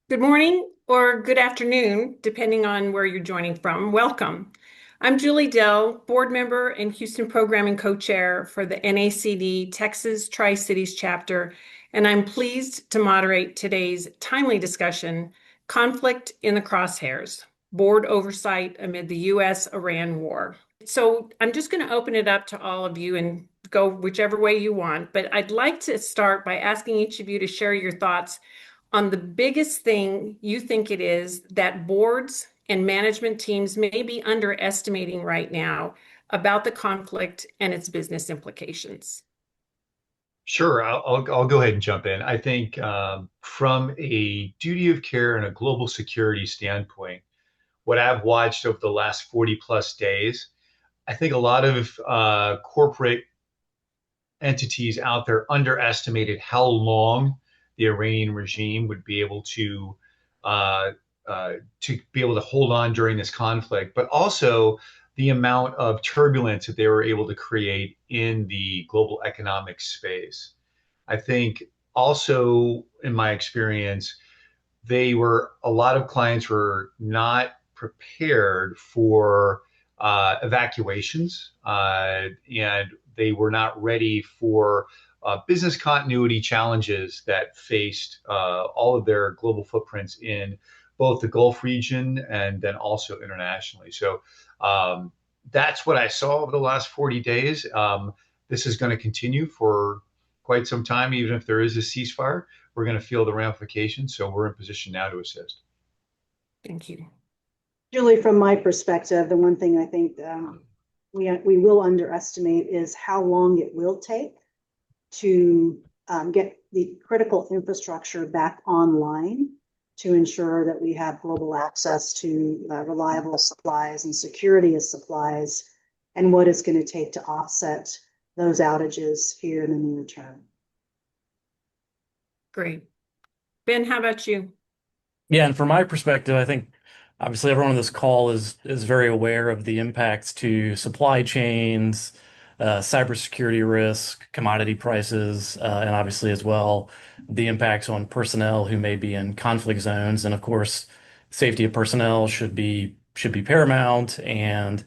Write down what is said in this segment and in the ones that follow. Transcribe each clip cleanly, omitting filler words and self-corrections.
Good morning or good afternoon, depending on where you're joining from. Welcome. I'm Julie Dill, board member and Houston Programming Co-Chair for the NACD Texas TriCities Chapter, and I'm pleased to moderate today's timely discussion, Conflict in the Crosshairs, Board Oversight amid the U.S. Iran War. So I'm just going to open it up to all of you and go whichever way you want, but I'd like to start by asking each of you to share your thoughts on the biggest thing you think it is that boards and management teams may be underestimating right now about the conflict and its business implications. Sure, I'll go ahead and jump in. I think from a duty of care and a global security standpoint, what I've watched over the last 40 plus days, I think a lot of corporate entities out there underestimated how long the Iranian regime would be able uh, to be able to hold on during this conflict, but also the amount of turbulence that they were able to create in the global economic space. I think also in my experience, a lot of clients were not prepared for evacuations, and they were not ready for business continuity challenges that faced all of their global footprints in both the Gulf region and then also internationally. So that's what I saw over the last 40 days. This is going to continue for quite some time, even if there is a ceasefire. We're going to feel the ramifications. So we're in position now to assist. Thank you. Julie, from my perspective, the one thing I think we will underestimate is how long it will take to get the critical infrastructure back online to ensure that we have global access to reliable supplies and security of supplies, and what it's going to take to offset those outages here in the near term. Great. Ben, how about you? Yeah, and from my perspective, I think obviously everyone on this call is very aware of the impacts to supply chains, cybersecurity risk, commodity prices, and obviously as well the impacts on personnel who may be in conflict zones. And of course, safety of personnel should be paramount, and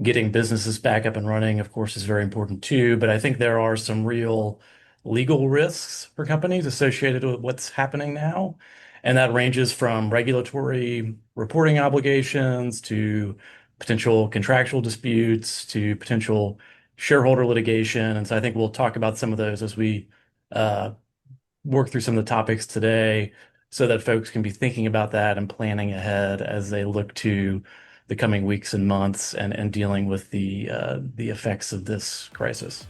getting businesses back up and running, of course, is very important too. But I think there are some real legal risks for companies associated with what's happening now. And that ranges from regulatory reporting obligations to potential contractual disputes to potential shareholder litigation. And so I think we'll talk about some of those as we uh, work through some of the topics today so that folks can be thinking about that and planning ahead as they look to the coming weeks and months and dealing with the effects of this crisis.